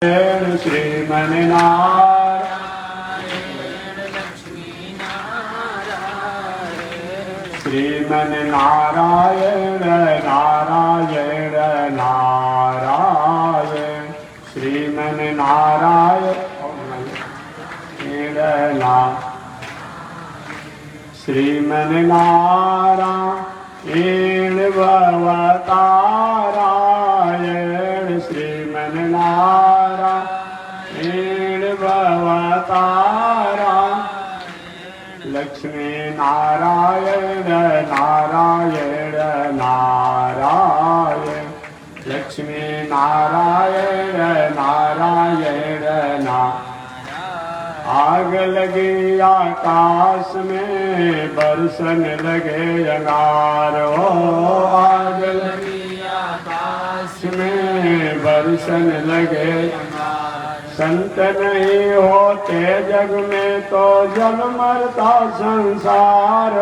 श्रीमन्नारायण श्रीमन्नारायण नारायण नारायण श्रीमन्नारायण श्रीमन्नारायण भवतारायण श्रीमन्नारायण भवतारा लक्ष्मी नारायण नारायण नारायण लक्ष्मी नारायण नारायण नारायण आग लगे आकाश में बरसन लगे अंगारो आग लगी आकाश में बरसन लगे संत नहीं होते जग में तो जल मरता संसार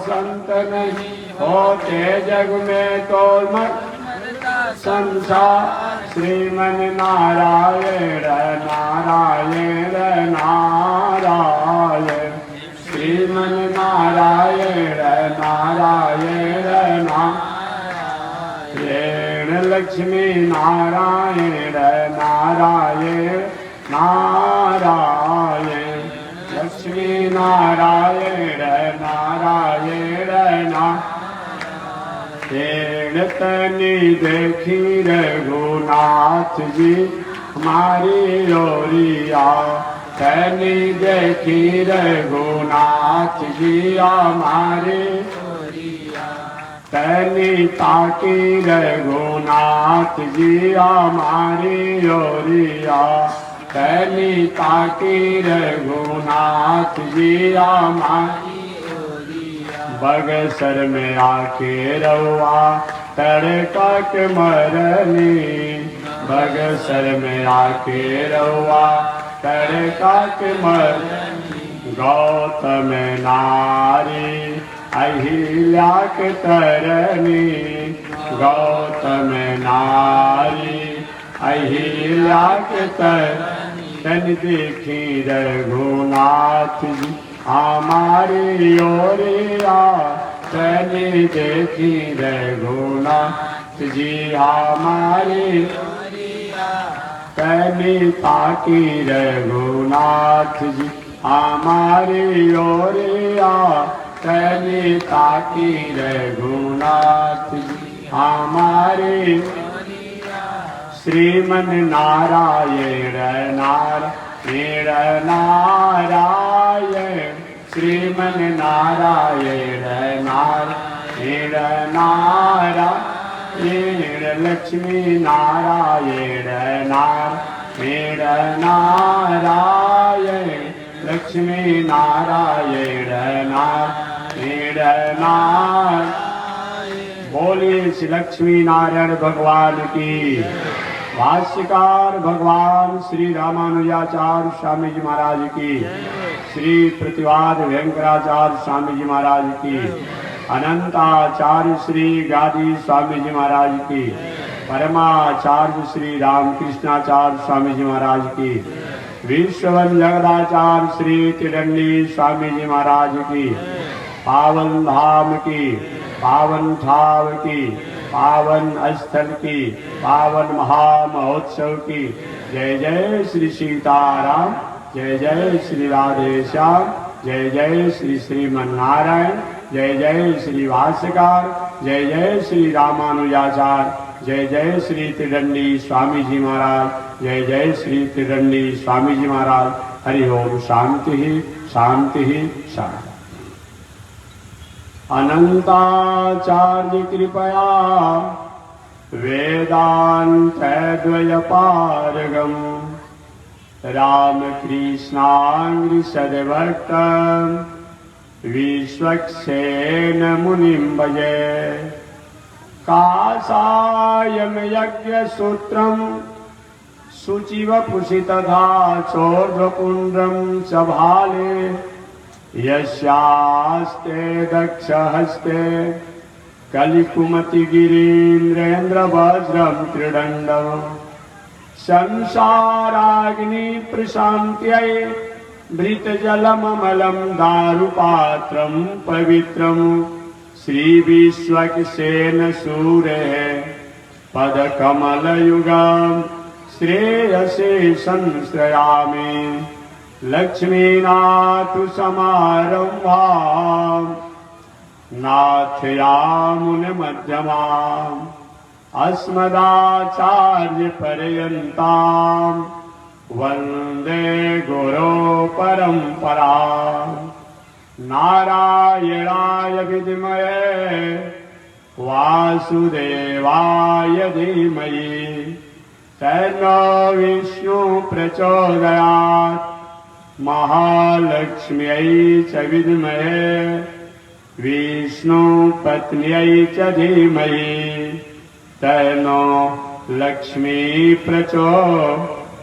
संत नहीं होते जग में तो मरता संसार श्रीमन्नारायण नारायण नारायण श्रीमन्नारायण नारायण नारायण लक्ष्मी नारायण नारायण नारायण लक्ष्मी नारायण नारायण नारायण तनी देखी रघुनाथ जी हमारी ओरिया तनी देखी रघुनाथ जी हमारे तनी ताकी रघुनाथ जी हमारी ओरिया तनी ताकी रघुनाथ जी हमारी ओरिया बगसर में आके रहुआ तड़का के मरनी बगसर में आके रहुआ तड़का के मरनी गौतम नारी अहिल्या के तरनी गौतम नारी अहिल्या के तरनी तन देखी रघुनाथ जी हमारी ओरिया तन देखी रघुनाथ जी हमारी ओरिया तन ताकी रघुनाथ जी हमारी ओरिया तनी ताकी रघुनाथ जी हमारे श्रीमन्नारायण नारायण नारायण श्रीमन्नारायण नारायण नारायण लक्ष्मी नारायण नारायण नारायण लक्ष्मी नारायण नारायण नारायण बोलिए श्री लक्ष्मी नारायण भगवान की। भाष्यकार भगवान श्री रामानुजाचार्य स्वामी जी महाराज की, श्री प्रतिवाद वेंकटाचार्य स्वामी जी महाराज की, अनंताचार्य श्री गादी स्वामी जी महाराज की, परमाचार्य श्री रामकृष्णाचार्य स्वामी जी महाराज की, विश्ववन जगदाचार्य श्री तिरंडी स्वामी जी महाराज की, पावन धाम की, पावन ठाव की, पावन स्थल की, पावन महामहोत्सव की जय जय श्री सीताराम, जय जय श्री राधेश्याम, जय जय श्री श्रीमन्नारायण, जय जय श्री भाष्यकार, जय जय श्री रामानुजाचार्य, जय जय श्री त्रिदंडी स्वामी जी महाराज, जय जय श्री त्रिदंडी स्वामी जी महाराज। हरि ओम शांति शांति शांति। अनंताचार्य कृपया वेदान्तद्वयपारगम रामकृष्णांग्रि सद्भक्तं विश्वक्सेन मुनिं भजे काषायं यज्ञसूत्रं शुचिवपुषि तथा चोर्ध्वपुण्ड्रं सभाले यस्यास्ते दक्षहस्ते कलिकुमति गिरीन्द्रेन्द्र वज्रं त्रिदण्डं संसाराग्नि प्रशांत्यै भृतजलममलं दारुपात्रं पवित्रं श्रीविश्वक्सेन सूरेः पदकमलयुगं श्रेयसे संश्रयामि लक्ष्मीनाथसमारम्भां नाथयामुनमध्यमाम् अस्मदाचार्यपर्यन्तां वन्दे गुरो परम्पराम् नारायणाय विद्महे वासुदेवाय धीमहि तन्नो विष्णु प्रचोदयात् महालक्ष्म्यै च विद्महे विष्णुपत्न्यै च धीमहि तन्नो लक्ष्मी प्रचोदयात्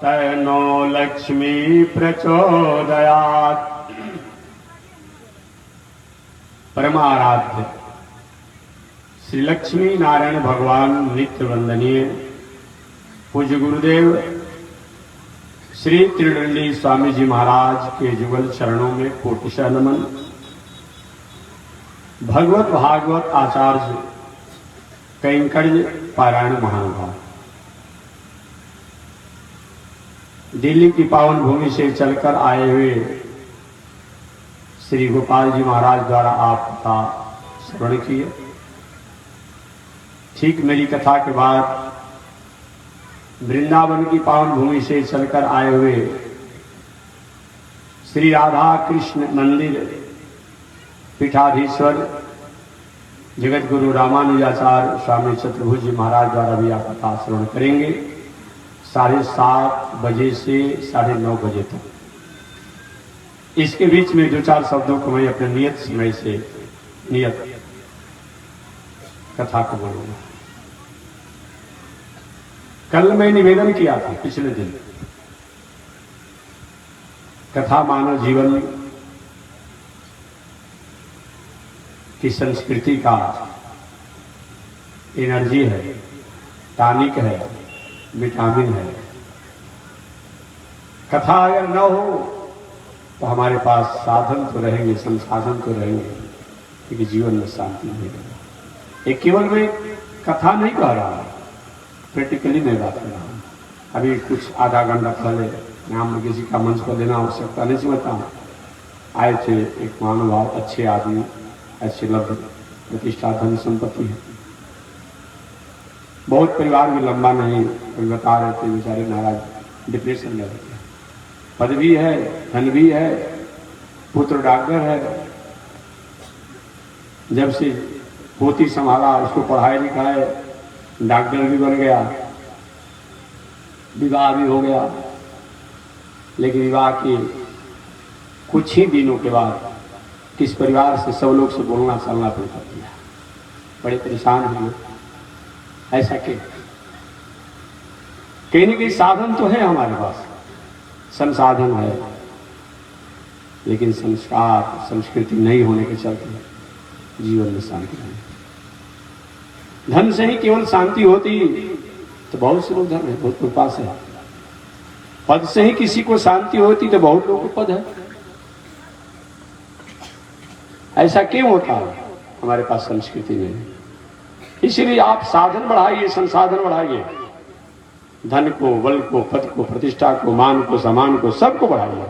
तन्नो लक्ष्मी प्रचोदयात्। परमाराध्य श्री लक्ष्मी नारायण भगवान नित्य वंदनीय पूज्य गुरुदेव श्री त्रिदंडी स्वामी जी महाराज के जुगल चरणों में कोटिशः नमन। भगवत भागवत आचार्य कैंकर्य पारायण महानुभाव दिल्ली की पावन भूमि से चलकर आए हुए श्री गोपाल जी महाराज द्वारा आपका श्रवण किए। ठीक मेरी कथा के बाद वृंदावन की पावन भूमि से चलकर आए हुए श्री राधा कृष्ण मंदिर पीठाधीश्वर जगत गुरु रामानुजाचार्य स्वामी चतुर्भुज जी महाराज द्वारा भी आप कथा श्रवण करेंगे 7:30 बजे से 9:30 बजे तक। इसके बीच में 2-4 शब्दों को मैं अपने नियत समय से नियत कथा को बोलूंगा। कल मैं निवेदन किया था पिछले दिन, कथा मानव जीवन की संस्कृति का एनर्जी है, टॉनिक है, विटामिन है। कथा अगर न हो तो हमारे पास साधन तो रहेंगे, संसाधन तो रहेंगे, लेकिन जीवन में शांति नहीं रहेगा। ये केवल मैं कथा नहीं कह रहा हूं, प्रैक्टिकली मैं बात कर रहा हूं। अभी कुछ आधा घंटा पहले नाम किसी का मंच पर देना आवश्यकता नहीं समझता हूं। आए थे एक महानुभाव, अच्छे आदमी, अच्छे लब्ध, प्रतिष्ठा, धन संपत्ति है, बहुत परिवार भी लंबा नहीं। बता रहे थे बेचारे नाराज, डिप्रेशन में रहते हैं। पद भी है, धन भी है, पुत्र डॉक्टर है, जब से पोती संभाला उसको पढ़ाई लिखाए, डॉक्टर भी बन गया, विवाह भी हो गया। लेकिन विवाह के कुछ ही दिनों के बाद किस परिवार से सब लोग से बोलना चलना पड़ता दिया, बड़े परेशान हुए। ऐसा क्यों? कहीं न कहीं साधन तो है हमारे पास, संसाधन है, लेकिन संस्कार संस्कृति नहीं होने के चलते जीवन में शांति नहीं। धन से ही केवल शांति होती तो बहुत से लोग धन है, बहुत लोग पास है। पद से ही किसी को शांति होती तो बहुत लोगों को पद है। ऐसा क्यों होता है? हमारे पास संस्कृति नहीं। इसीलिए आप साधन बढ़ाइए, संसाधन बढ़ाइए, धन को, बल को, पद को, प्रतिष्ठा को, मान को, सम्मान को, सबको बढ़ाइए।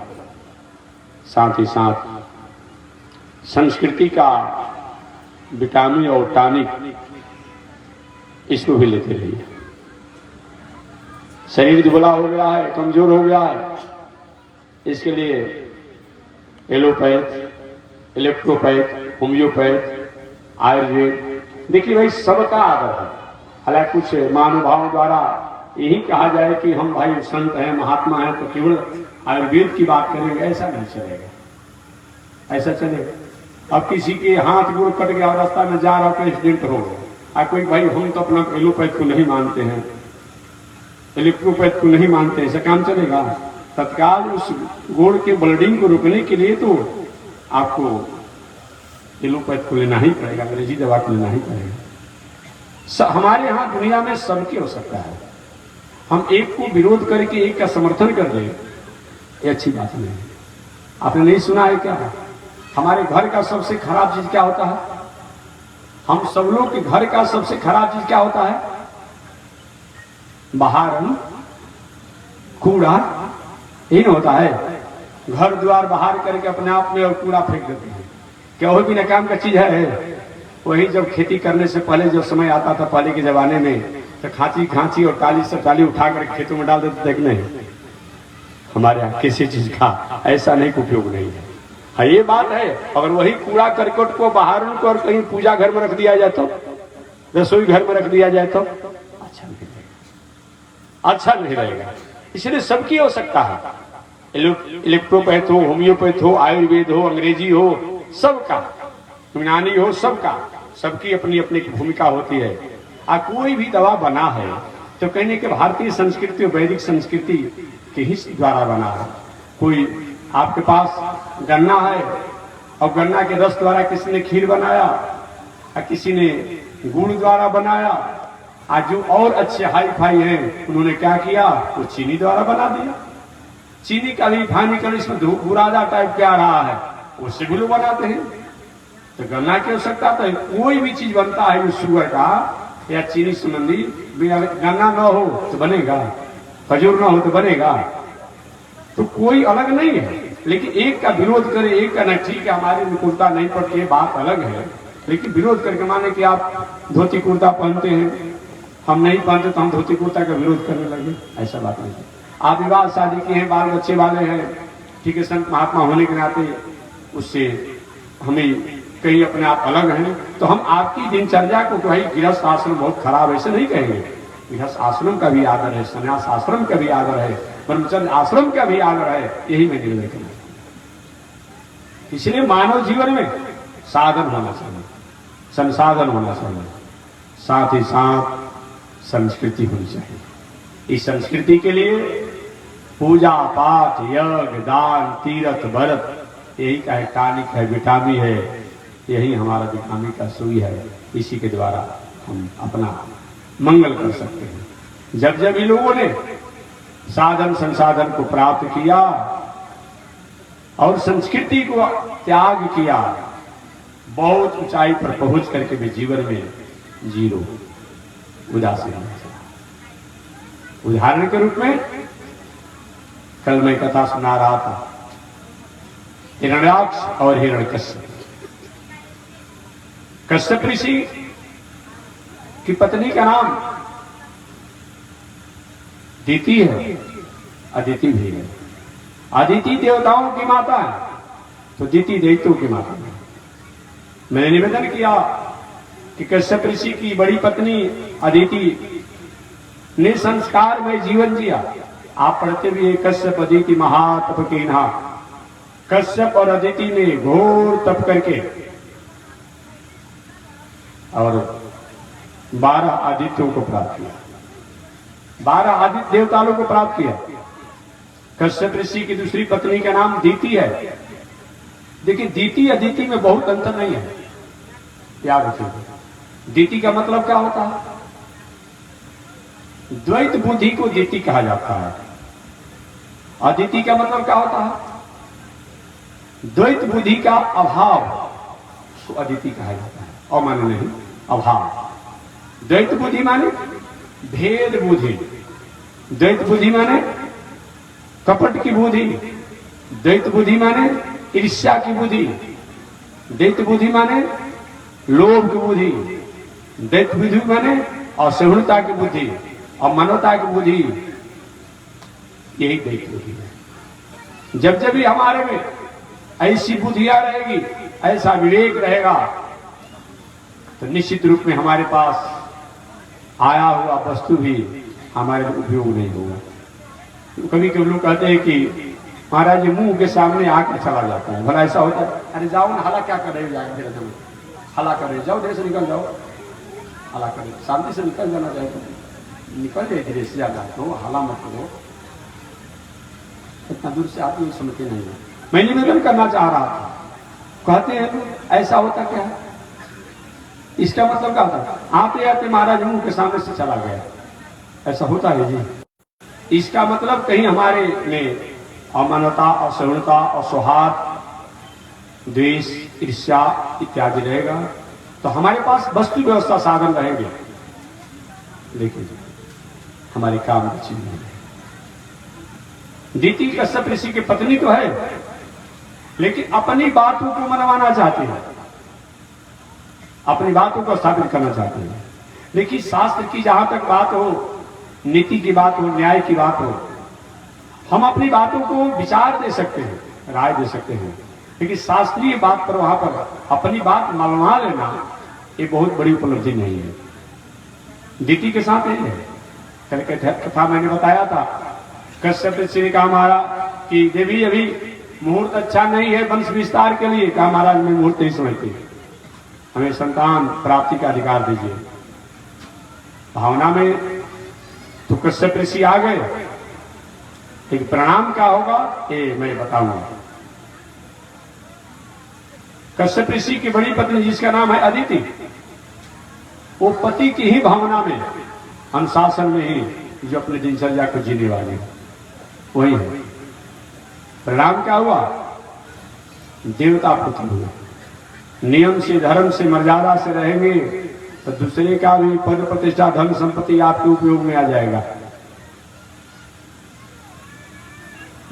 साथ ही साथ संस्कृति का विटामिन और टॉनिक इसको भी लेते रहिए। शरीर दुबला हो गया है, कमजोर हो गया है, इसके लिए एलोपैथ, इलेक्ट्रोपैथ, होम्योपैथ, आयुर्वेद, देखिए भाई सबका आदर है। हालांकि कुछ महानुभावों द्वारा यही कहा जाए कि हम भाई संत हैं, महात्मा हैं, तो केवल आयुर्वेद की बात करेंगे, ऐसा नहीं चलेगा। ऐसा चलेगा? अब किसी के हाथ गोड़ कट गया, रास्ता में जा रहा तो एक्सीडेंट हो गया, कोई भाई हम तो अपना एलोपैथ को नहीं मानते हैं, इलेक्ट्रोपैथ को नहीं मानते, ऐसा काम चलेगा? तत्काल उस गोड़ के ब्लीडिंग को रोकने के लिए तो आपको एलोपैथ को लेना ही पड़ेगा, अंग्रेजी दवा को लेना ही पड़ेगा। हमारे यहाँ दुनिया में सबकी हो सकता है। हम एक को विरोध करके एक का समर्थन कर दें, ये अच्छी बात नहीं है। आपने नहीं सुना है क्या? हमारे घर का सबसे खराब चीज क्या होता है? हम सब लोग के घर का सबसे खराब चीज क्या होता है? बाहर कूड़ा ही नहीं होता है। घर द्वार बाहर करके अपने आप में और कूड़ा फेंक देते हैं। क्या वो भी नाकाम का चीज है? वही जब खेती करने से पहले जो समय आता था पहले के जमाने में, तो खांची और टाली से टाली उठा कर खेतों में डाल देते। देखने हमारे यहाँ किसी चीज का ऐसा नहीं उपयोग नहीं है। हाँ, ये बात है। अगर वही कूड़ा करकट को बाहर को और कहीं पूजा घर में रख दिया जाए तो, रसोई घर में रख दिया जाए तो अच्छा नहीं रहेगा, अच्छा नहीं रहेगा। इसलिए सबकी हो सकता है, इलेक्ट्रोपैथ हो, होम्योपैथ हो, आयुर्वेद हो, अंग्रेजी हो, सबका, यूनानी हो, सबका, सबकी अपनी अपनी भूमिका होती है। कोई भी दवा बना है तो कहने के भारतीय संस्कृति और वैदिक संस्कृति के ही द्वारा बना है। कोई आपके पास गन्ना है और गन्ना के रस द्वारा किसी ने खीर बनाया, किसी ने गुड़ द्वारा बनाया, आज जो और अच्छे हाई फाई हैं उन्होंने क्या किया, वो चीनी द्वारा बना दिया। चीनी का भी फानी कर इसमें बुरादा टाइप क्या आ रहा है, उससे भी लोग बनाते हैं। तो गन्ना की आवश्यकता तो कोई भी चीज बनता है जो शुगर का या चीनी संबंधी, गन्ना न हो तो बनेगा, खजूर न हो तो बनेगा। तो कोई अलग नहीं है, लेकिन एक का विरोध करे, एक का नहीं, ठीक है हमारी अनुकूलता नहीं पड़ती है, बात अलग है। लेकिन विरोध करके माने कि आप धोती कुर्ता पहनते हैं, हम नहीं पहनते तो हम धोती कुर्ता का विरोध करने लगे, ऐसा बात नहीं है। आप विवाह शादी के हैं, बाल बच्चे वाले हैं, ठीक है, संत महात्मा होने के नाते उससे हमें कहीं अपने आप अलग हैं, तो हम आपकी दिनचर्या को भाई गृहस्थ आश्रम बहुत खराब ऐसे नहीं कहेंगे। गृहस्थ आश्रम का भी आदर है, संन्यास आश्रम का भी आदर है, ब्रह्मचर्य आश्रम का भी आदर है, यही मैं निर्णय करना। इसलिए मानव जीवन में साधन होना चाहिए, संसाधन होना चाहिए, साथ ही साथ संस्कृति होनी चाहिए। इस संस्कृति के लिए पूजा पाठ, यज्ञ, दान, तीर्थ, व्रत, यही का टॉनिक है, विटामिन है, यही हमारा विटामिन का सुई है। इसी के द्वारा हम अपना मंगल कर सकते हैं। जब जब इन लोगों ने साधन संसाधन को प्राप्त किया और संस्कृति को त्याग किया, बहुत ऊंचाई पर पहुंच करके भी जीवन में जीरो उदासीन हो गया। उदाहरण के रूप में कल मैं कथा सुना रहा था, हिरण्याक्ष और हिरण्यकश्यप। कश्यप ऋषि की पत्नी का नाम दिति है, अदिति भी है। अदिति देवताओं की माता है तो दिति दैत्यों की माता है। मैंने निवेदन किया कि कश्यप ऋषि की बड़ी पत्नी अदिति ने संस्कार में जीवन जिया। आप पढ़ते भी है, कश्यप अदिति महातप कीन्हा। कश्यप और अदिति ने घोर तप करके और 12 आदित्यों को प्राप्त किया, 12 आदित्य देवताओं को प्राप्त किया। कश्यप ऋषि की दूसरी पत्नी का नाम दिति है। देखिए, दिति अदिति में बहुत अंतर नहीं है, याद रखिए। दिति का मतलब क्या होता है? द्वैत बुद्धि को दिति कहा जाता है। अदिति का मतलब क्या होता है? द्वैत बुद्धि का अभाव को अदिति कहा जाता है। और माने नहीं, अभाव। द्वैत बुद्धि माने भेद बुद्धि, द्वैत बुद्धि माने कपट की बुद्धि, द्वैत बुद्धि माने ईर्ष्या की बुद्धि, द्वैत बुद्धि माने लोभ की बुद्धि, द्वैत बुद्धि माने असहिष्णुता की बुद्धि और मानवता की बुद्धि। यही द्वैत बुद्धि है। जब जब भी हमारे में ऐसी बुद्धियां रहेगी, ऐसा विवेक रहेगा, तो निश्चित रूप में हमारे पास आया हुआ वस्तु भी हमारे उपयोग नहीं होगा। तो कभी कभी लोग कहते हैं कि महाराज जी मुंह के सामने आकर चला जाता है, भला ऐसा होता है? अरे जाओ ना, हला क्या कर रहे हो, जाएंगे हला कर रहे जाओ, धीरे से निकल जाओ, हला कर शांति से निकल जाना चाहिए, निकल जाए धीरे से, ज्यादा तो हला मत करो। इतना दूर से आप लोग समझते नहीं है। मैं निवेदन करना चाह रहा था, कहते हैं ऐसा होता क्या है? इसका मतलब क्या था? आते आते महाराज मुंह के सामने से चला गया। ऐसा होता है जी। इसका मतलब कहीं हमारे में अमानवता, असहिष्णुता, असौहार्द, द्वेष, ईर्ष्या इत्यादि रहेगा तो हमारे पास वस्तु व्यवस्था साधन रहेंगे, लेकिन हमारे काम की चीज नहीं है। दीति कश्यप ऋषि की पत्नी तो है, लेकिन अपनी बातों को मनवाना चाहते हैं, अपनी बातों को स्थापित करना चाहते हैं। लेकिन शास्त्र की जहां तक बात हो, नीति की बात हो, न्याय की बात हो, हम अपनी बातों को विचार दे सकते हैं, राय दे सकते हैं, लेकिन शास्त्रीय बात पर वहां पर अपनी बात मनवा लेना ये बहुत बड़ी उपलब्धि नहीं है। दीति के साथ नहीं है। कल के कथा मैंने बताया था, कश्यप ऋषि ने कहा महाराज कि देवी अभी मुहूर्त अच्छा नहीं है वंश विस्तार के लिए। कहा महाराज मैं मुहूर्त नहीं समझती, हमें संतान प्राप्ति का अधिकार दीजिए। भावना में तो कश्यप ऋषि आ गए, लेकिन प्रणाम क्या होगा ये मैं बताऊंगा। कश्यप ऋषि की बड़ी पत्नी जिसका नाम है अदिति, वो पति की ही भावना में, अनुशासन में ही जो अपने दिनचर्या को जीने वाले वही है। परिणाम क्या हुआ? देवता पुत्र हुए। नियम से, धर्म से, मर्यादा से रहेंगे तो दूसरे का भी पद प्रतिष्ठा, धन संपत्ति आपके उपयोग में आ जाएगा,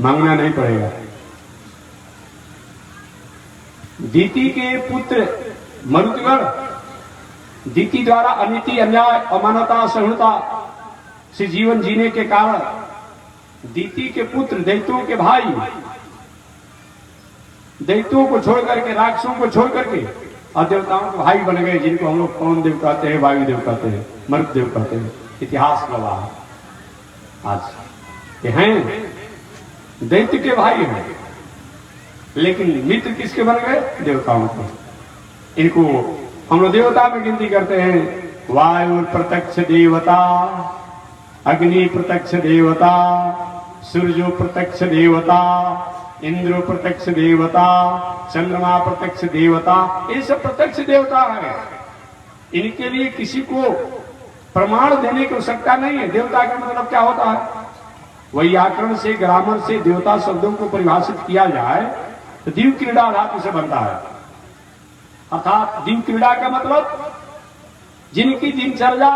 मांगना नहीं पड़ेगा। दीति के पुत्र मरुतगण दीति द्वारा अनीति, अन्याय, अमानवता, असहिष्णुता से जीवन जीने के कारण दीति के पुत्र दैत्यों के भाई, दैत्यों को छोड़ करके, राक्षसों को छोड़ करके और देवताओं के भाई बन गए, जिनको हम लोग पवन देव कहते हैं, वायु देव कहते हैं, मरुत देव कहते हैं। इतिहास गवाह आज ये हैं, दैत्य के भाई हैं, लेकिन मित्र किसके बन गए? देवताओं के। इनको हम लोग देवता में गिनती करते हैं। वायु प्रत्यक्ष देवता, अग्नि प्रत्यक्ष देवता, सूर्यो प्रत्यक्ष देवता, इंद्र प्रत्यक्ष देवता, चंद्रमा प्रत्यक्ष देवता, ये सब प्रत्यक्ष देवता है। इनके लिए किसी को प्रमाण देने की आवश्यकता नहीं है। देवता का मतलब क्या होता है? व्याकरण से, ग्रामर से देवता शब्दों को परिभाषित किया जाए तो दिव्य क्रीड़ा धातु से बनता है। अर्थात दिव्य क्रीड़ा का मतलब जिनकी दिनचर्या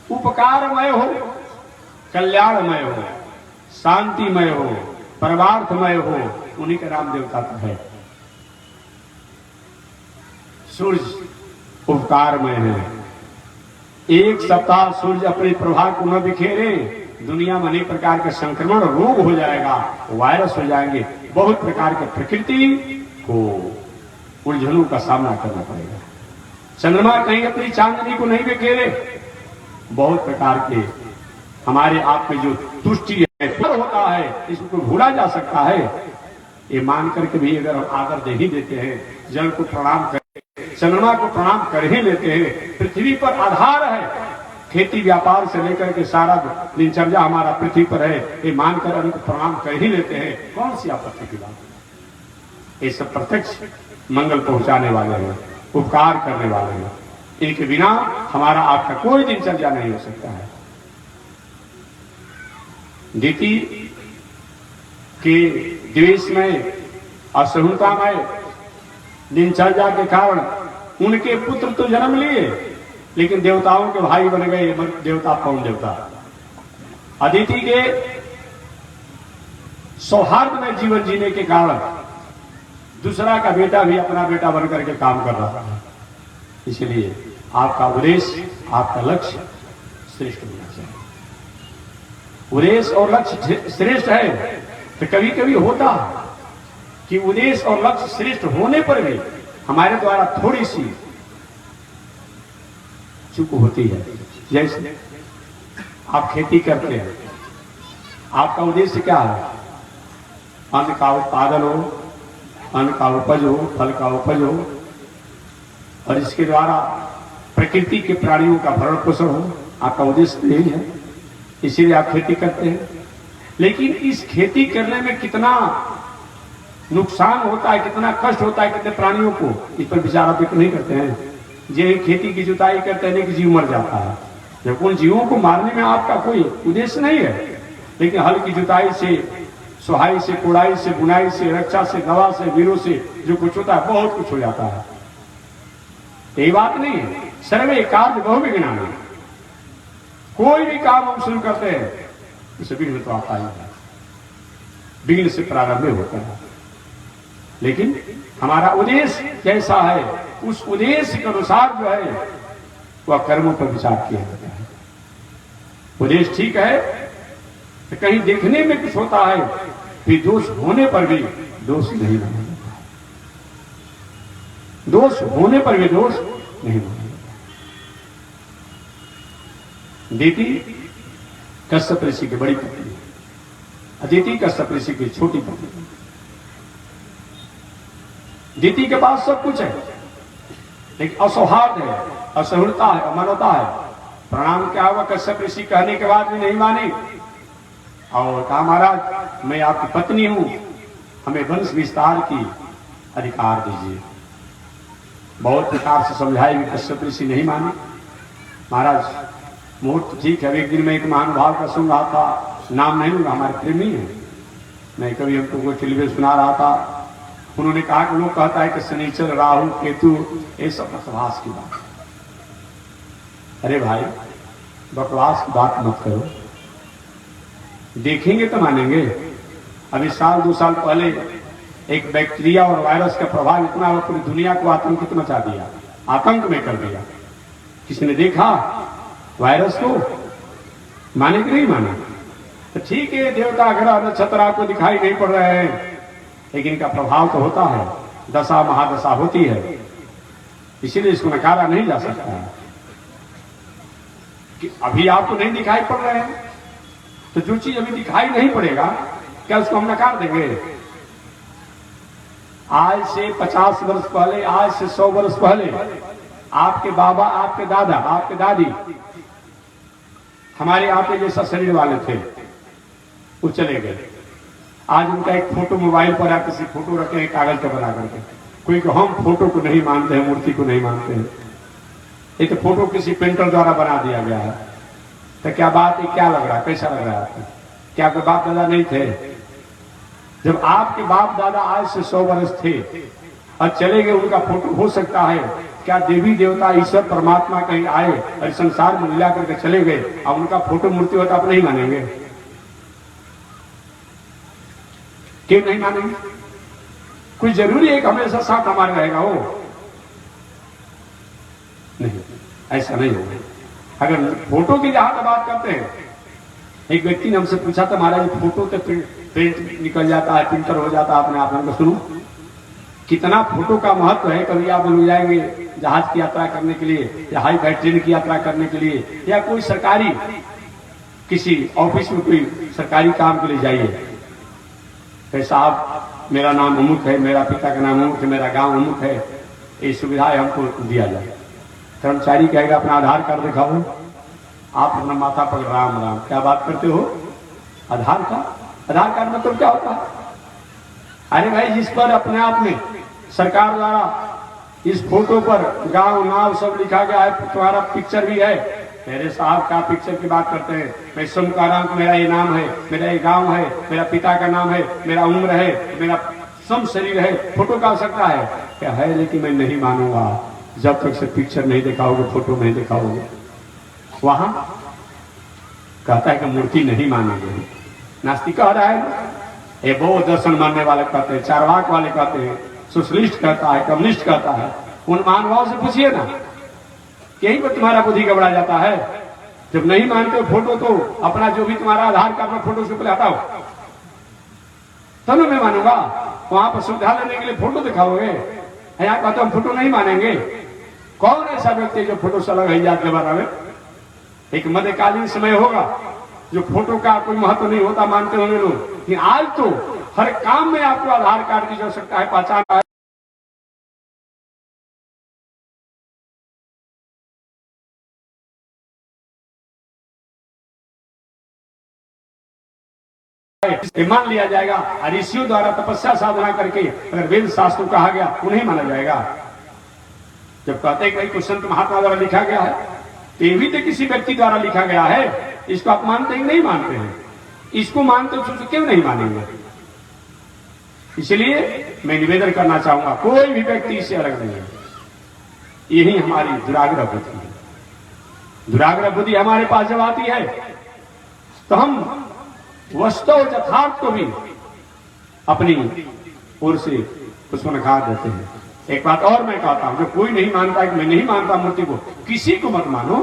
उपकारमय हो, कल्याणमय हो, शांतिमय हो, परमार्थमय हो, उन्हीं का नाम देवता है। सूर्य उपकारमय है। एक सप्ताह सूर्य अपने प्रभाव को न बिखेरे, दुनिया में अनेक प्रकार के संक्रमण, रोग हो जाएगा, वायरस हो जाएंगे, बहुत प्रकार के प्रकृति को उलझनों का सामना करना पड़ेगा। चंद्रमा कहीं अपनी चांदनी को नहीं बिखेरे, बहुत प्रकार के हमारे आप में जो तुष्टि है, फल होता है, इसको भूला जा सकता है। ये मान करके भी अगर हम आदर दे ही देते हैं, जल को प्रणाम कर, चंद्रमा को प्रणाम कर ही लेते हैं, पृथ्वी पर आधार है, खेती व्यापार से लेकर के सारा दिनचर्या हमारा पृथ्वी पर है, ये मानकर उनको प्रणाम कर ही लेते हैं, कौन सी आपत्ति की बात? ये सब प्रत्यक्ष मंगल पहुंचाने वाले हैं, उपकार करने वाले हैं। इनके बिना हमारा आपका कोई दिनचर्या नहीं हो सकता है। दीति के द्वेष में, असहिष्णुता में, दिनचर्या के कारण उनके पुत्र तो जन्म लिए, लेकिन देवताओं के भाई बन गए, देवता पवन देवता। अदिति के सौहार्द में जीवन जीने के कारण दूसरा का बेटा भी अपना बेटा बनकर के काम कर रहा है। इसलिए आपका उद्देश्य, आपका लक्ष्य श्रेष्ठ होना चाहिए। उद्देश्य और लक्ष्य श्रेष्ठ है तो कभी कभी होता कि उद्देश्य और लक्ष्य श्रेष्ठ होने पर भी हमारे द्वारा थोड़ी सी चूक होती है। जैसे आप खेती करते हैं, आपका उद्देश्य क्या है? अन्न का उत्पादन हो, अन्न का उपज हो, फल का उपज हो, और इसके द्वारा प्रकृति के प्राणियों का भरण पोषण हो। आपका उद्देश्य यही है, इसीलिए आप खेती करते हैं। लेकिन इस खेती करने में कितना नुकसान होता है, कितना कष्ट होता है, कितने प्राणियों को, इस पर विचार आप नहीं करते हैं। जे खेती की जुताई करते हैं कि जीव मर जाता है, जब उन जीवों को मारने में आपका कोई उद्देश्य नहीं है, लेकिन हल की जुताई से, सुहाई से, कुड़ाई से, बुनाई से, रक्षा से, दवा से, वीरों से जो कुछ होता है बहुत कुछ हो जाता है। यही बात नहीं है। सर्वे कार्य बहुविघ्नानि, कोई भी काम हम शुरू करते हैं उसे विघ्न तो आता ही है, विघ्न से प्रारंभ होता है। लेकिन हमारा उद्देश्य कैसा है, उस उद्देश्य के अनुसार जो है वह कर्मों पर विचार किया जाता है। उद्देश्य ठीक है तो कहीं देखने में कुछ होता है, फिर दोष होने पर भी दोष नहीं माना जाता है, दोष होने पर भी दोष नहीं माना जाता। अदिति कश्यप ऋषि की बड़ी पत्नी, अदिति कश्यप ऋषि की छोटी पत्नी। अदिति के पास सब कुछ है, लेकिन असौहार्द है, असहिष्णुता है, अमानवता है। प्रणाम क्या हुआ, कश्यप ऋषि कहने के बाद भी नहीं माने और कहा महाराज मैं आपकी पत्नी हूं, हमें वंश विस्तार की अधिकार दीजिए। बहुत प्रकार से समझाए भी कश्यप ऋषि नहीं माने। महाराज मुहूर्त ठीक है। एक दिन में एक महानुभाव का सुन रहा था, नाम नहीं लूंगा, हमारे प्रेमी है, मैं कभी हमको कोई टेलीविजन सुना रहा था। उन्होंने कहा कि लोग कहता है कि शनिचर, राहु, केतु ये सब बकवास की बात। अरे भाई बकवास की बात मत करो, देखेंगे तो मानेंगे। अभी साल 2 साल पहले एक बैक्टीरिया और वायरस का प्रभाव इतना हुआ, पूरी दुनिया को आतंकित मचा दिया, आतंक में कर दिया। किसी ने देखा वायरस को? माने कि नहीं माने? तो ठीक है, देवता ग्रह नक्षत्र आपको दिखाई नहीं पड़ रहे हैं, लेकिन इनका प्रभाव तो होता है, दशा महादशा होती है, इसीलिए इसको नकारा नहीं जा सकता है। कि अभी आपको नहीं दिखाई पड़ रहे हैं तो जो चीज अभी दिखाई नहीं पड़ेगा क्या उसको हम नकार देंगे? आज से 50 वर्ष पहले, आज से 100 वर्ष पहले आपके बाबा, आपके दादा, आपके दादी हमारे आपके जैसा शरीर वाले थे, वो चले गए। आज उनका एक फोटो मोबाइल पर आप किसी फोटो रखे हैं कागज का बना करके, कोई को हम फोटो को नहीं मानते हैं, मूर्ति को नहीं मानते हैं, ये तो फोटो किसी पेंटर द्वारा बना दिया गया है। तो क्या बात है, क्या लग रहा है, कैसा लग रहा है आपको? क्या कोई बाप दादा नहीं थे? जब आपके बाप दादा आज से 100 वर्ष थे और चले गए, उनका फोटो हो सकता है क्या देवी देवता ईश्वर परमात्मा कहीं आए और संसार में लीला करके चले गए और उनका फोटो मूर्ति होता आप नहीं मानेंगे? क्यों नहीं मानेंगे? कोई जरूरी है कि हमेशा साथ हमारे रहेगा? हो नहीं, ऐसा नहीं होगा। अगर फोटो की जहां तक बात करते हैं, एक व्यक्ति ने हमसे पूछा था महाराज फोटो तो प्रिंट निकल जाता है, प्रिंटर हो जाता है अपने आप में, सुनो कितना फोटो का महत्व है। कभी आप लोग जाएंगे जहाज की यात्रा करने के लिए या हाई फाई ट्रेन की यात्रा करने के लिए या कोई सरकारी किसी ऑफिस में कोई सरकारी काम के लिए जाइए, तो साहब मेरा नाम अमुक है, मेरा पिता का नाम अमुक है, मेरा गांव अमुक है, ये सुविधाएं हमको दिया जाए। कर्मचारी कहेगा अपना आधार कार्ड दिखाओ, आप अपना माथा पर राम राम, क्या बात करते हो? आधार कार्ड? आधार कार्ड मतलब क्या होता है? अरे भाई जिस पर अपने आप में सरकार द्वारा इस फोटो पर गांव नाव सब लिखा गया है, तुम्हारा पिक्चर भी है, मेरे साहब का पिक्चर की बात करते हैं। मैं सोमकारांत, मेरा ये नाम है, मेरा ये गांव है, मेरा पिता का नाम है, मेरा उम्र है, मेरा सम शरीर है, फोटो का आवश्यकता है क्या? है, लेकिन मैं नहीं मानूंगा जब तक से पिक्चर नहीं दिखाओगे, फोटो नहीं दिखाओगे। वहां कहता है कि मूर्ति नहीं मानेंगे। नास्तिक कह रहा है, ये बौद्ध दर्शन मानने वाले कहते हैं, चारवाक वाले कहते हैं, सोशलिस्ट कहता है, कम्युनिस्ट कहता है। उन महानुभाव से पूछिए ना, यहीं पर तुम्हारा बुद्धि गबड़ा जाता है। जब नहीं मानते हो फोटो तो अपना जो भी तुम्हारा आधार कार्ड में फोटो से हटाओ, तब मैं मानूंगा। वहां पर सुविधा लेने के लिए फोटो दिखाओगे, यहाँ कहते हम फोटो नहीं मानेंगे। कौन ऐसा व्यक्ति जो फोटो से अलग है याद के बारे में? एक मध्यकालीन समय होगा जो फोटो का कोई महत्व नहीं होता, मानते होंगे लोग, लेकिन आज तो हर काम में आपको आधार कार्ड की आवश्यकता है, पहचान है। मान लिया जाएगा, ऋषियों द्वारा तपस्या साधना करके अगर वेद शास्त्र कहा गया उन्हें माना जाएगा। जब कहते हैं कि भाई कुछ संत महात्मा द्वारा लिखा गया है, तो ये भी तो किसी व्यक्ति द्वारा लिखा गया है, इसको आप मानते हैं नहीं मानते हैं? इसको मानते हो तो क्यों नहीं मानेंगे? इसलिए मैं निवेदन करना चाहूंगा, कोई भी व्यक्ति इससे अलग नहीं है। यही हमारी दुराग्रह बुद्धि है। दुराग्रह बुद्धि हमारे पास जब आती है तो हम वस्तु यथार्थ को भी अपनी ओर से उसको नकार देते हैं। एक बात और मैं कहता हूं, जो कोई नहीं मानता कि मैं नहीं मानता मूर्ति को, किसी को मत मानो,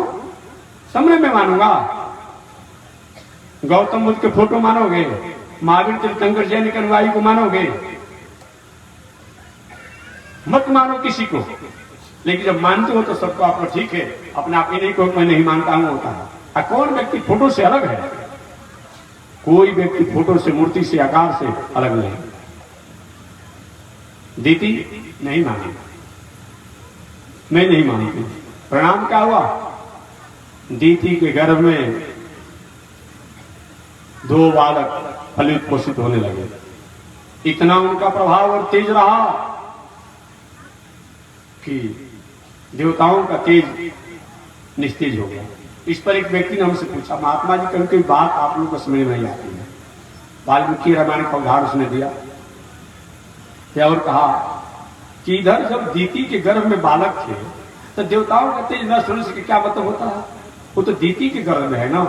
सबने मैं मानूंगा। गौतम बुद्ध के फोटो मानोगे, महावीर तीर्थंकर जैन के अनुयायी को मानोगे, मत मानो किसी को। लेकिन जब मानते हो तो सबको आपको ठीक है, अपने आप ही नहीं को मैं नहीं मानता हूं होता है। कौन व्यक्ति फोटो से अलग है? कोई व्यक्ति फोटो से, मूर्ति से, आकार से अलग नहीं। दीदी नहीं मानी, मैं नहीं मानती। प्रणाम क्या हुआ? दीदी के गर्भ में 2 बालक फलित पोषित होने लगे। इतना उनका प्रभाव और तेज रहा कि देवताओं का तेज निस्तेज हो गया। इस पर एक व्यक्ति ने हमसे पूछा, महात्मा जी कभी कोई बात आप लोगों को समझ में नहीं आती है? वाल्मीकि रामायण का उदाहरण उसने दिया और कहा कि इधर जब दीति के गर्भ में बालक थे तो देवताओं का तेज नष्ट होने से क्या मतलब होता है? वो तो दीति के गर्भ में है ना,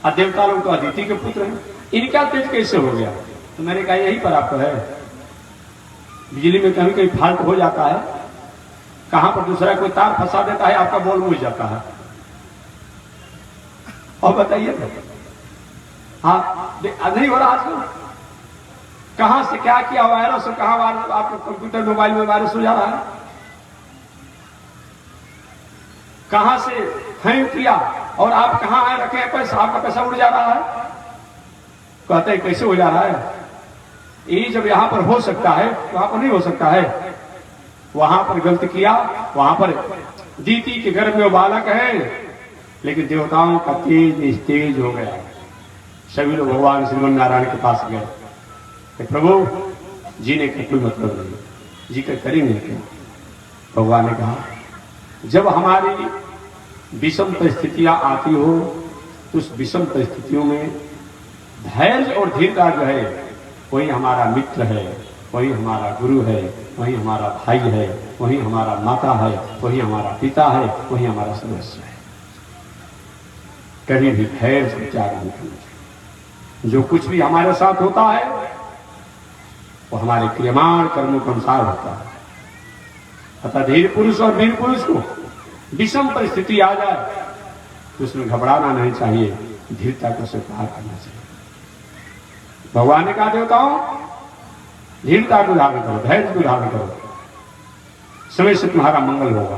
और देवता लोग तो अदिति के पुत्र हैं, इनका तेज कैसे हो गया? तो मैंने कहा यही पर आपको है, बिजली में कहीं कहीं फाल्ट हो जाता है, कहां पर दूसरा कोई तार फंसा देता है, आपका बॉल मुझ जाता है। और बताइए हाँ नहीं हो रहा आजकल? कहां से क्या किया वायरस, कहां आपके कंप्यूटर मोबाइल में वायरस हो जा रहा है, कहां से हैंग किया और आप कहां आए रखे हैं पैसा, आपका पैसा उड़ जा रहा है। कहते हैं कैसे हो जा रहा है? ये जब यहां पर हो सकता है वहां पर नहीं हो सकता है। वहां पर गलत किया, वहां पर दीति के गर्भ में वो बालक है, लेकिन देवताओं का तेज हो गया। सभी लोग भगवान श्रीमन नारायण के पास गए, प्रभु जीने का कोई मतलब नहीं, जी कर करेंगे क्या? भगवान ने कहा जब हमारी विषम परिस्थितियां आती हो तो उस विषम परिस्थितियों में धैर्य और धीरता जो है वही हमारा मित्र है, वही हमारा गुरु है, वही हमारा भाई है, वही हमारा माता है, वही हमारा पिता है, वही हमारा सदस्य है। कभी भी धैर्य से त्याग नहीं करना चाहिए। जो कुछ भी हमारे साथ होता है वो हमारे क्रियमाण कर्मों के अनुसार होता है। अतः धीर पुरुष और वीर पुरुष को विषम परिस्थिति आ जाए तो उसमें घबराना नहीं चाहिए, धीरता को स्वीकार करना चाहिए। भगवान ने कहा देवताओं धीरता को धारण करो, धैर्य को धारण करो, समय से तुम्हारा मंगल होगा।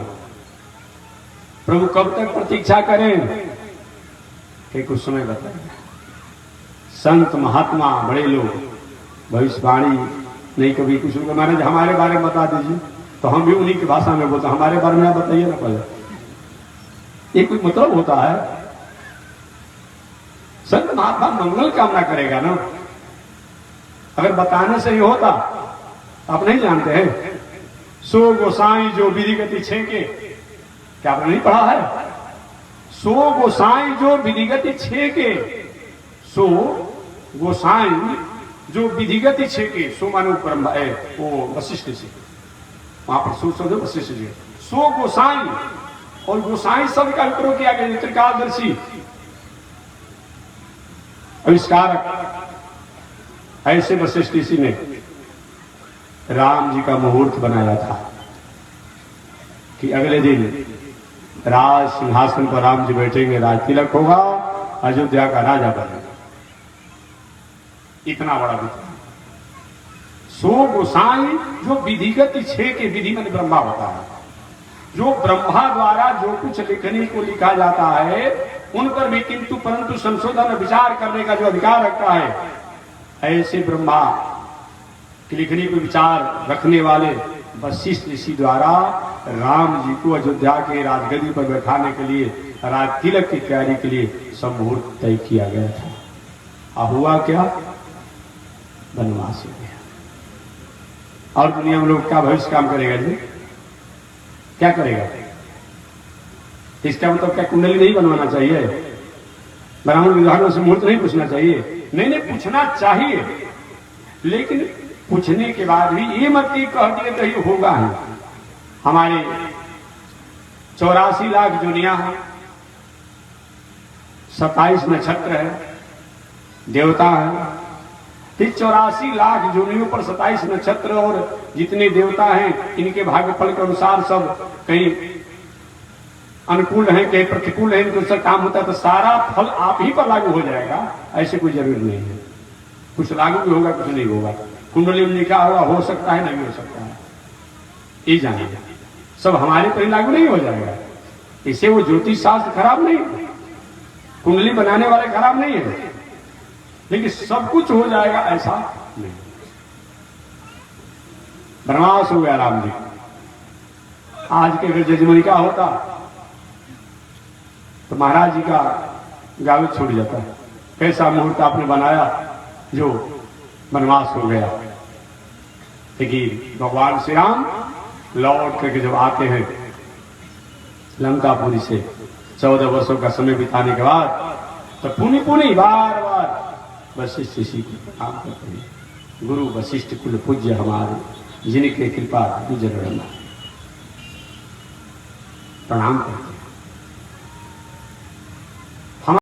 प्रभु कब तक प्रतीक्षा करें कि कुछ समय बताएं। संत महात्मा बड़े लोग भविष्यवाणी नहीं कभी कुछ महाराज हमारे बारे में बता दीजिए, तो हम भी उन्हीं की भाषा में बोलते हमारे बारे में आप बताइए ना पहले। ये कोई मतलब होता है? संत महात्मा मंगल कामना करेगा ना, अगर बताने से ही होता आप नहीं जानते हैं। सो गोसाई जो विधि गति छेके, क्या आपने नहीं पढ़ा है? सो गोसाई जो विधि गति छेके, सो गोसाई जो विधिगत छेके, सो मानो ब्रह्म है वो वशिष्ठ जी, वहां पर सो शब्द वशिष्ठ जी। सो गोसाई, और गोसाई शब्द का उपयोग किया गया त्रिकालदर्शी आविष्कारक। ऐसे वशिष्ठ ऋषि ने राम जी का मुहूर्त बनाया था कि अगले दिन राज सिंहासन पर राम जी बैठेंगे, राज तिलक होगा, अयोध्या का राजा बनेगा। इतना बड़ा विचार। सो गोसाई जो विधिगत छेके, विधि में ब्रह्मा होता है, जो ब्रह्मा द्वारा जो कुछ लिखने को लिखा जाता है उन पर भी किंतु परंतु संशोधन विचार करने का जो अधिकार रखता है, ऐसे ब्रह्मा की लिखने को विचार रखने वाले वशिष्ठ ऋषि द्वारा राम जी को अयोध्या के राजगद्दी पर बैठाने के लिए, राज तिलक की तैयारी के लिए सब मुहूर्त तय किया गया था। हुआ क्या? वनवास हो गया। और दुनिया में लोग क्या भविष्य काम करेगा जी? क्या करेगा? इसका मतलब क्या कुंडली नहीं बनवाना चाहिए? ब्राह्मण विद्वानों से मुहूर्त नहीं पूछना चाहिए? नहीं, पूछना चाहिए, लेकिन पूछने के बाद भी ये मत कि कह दिए तो ये होगा ही। हमारे 84 लाख दुनिया है, 27 नक्षत्र है, देवता है। 84 लाख जोनियों पर 27 नक्षत्र और जितने देवता हैं, इनके भाग्यफल के अनुसार सब कहीं अनुकूल है, कहीं प्रतिकूल है, इनको उससे काम होता है तो सारा फल आप ही पर लागू हो जाएगा, ऐसे कोई जरूरी नहीं है। कुछ लागू भी होगा, कुछ नहीं होगा। कुंडली में लिखा होगा, हो सकता है, नहीं हो सकता है, ये जानिए। सब हमारे पर लागू नहीं हो जाएगा। इससे वो ज्योतिष शास्त्र खराब नहीं, कुंडली बनाने वाले खराब नहीं है, लेकिन सब कुछ हो जाएगा ऐसा नहीं। बनवास हो गया राम जी। आज के अगर जजमनी का होता तो महाराज जी का गावे छूट जाता है। कैसा मुहूर्त आपने बनाया जो बनवास हो गया। लेकिन भगवान श्री राम लौट करके जब आते हैं लंकापुरी से 14 वर्षों का समय बिताने के बाद, तो पुनी बार बार वशिष्ठ ऋषि को प्रणाम करते हैं। गुरु वशिष्ठ कुल पूज्य हमारे, जिनके कृपा गुजर प्रणाम करते हैं।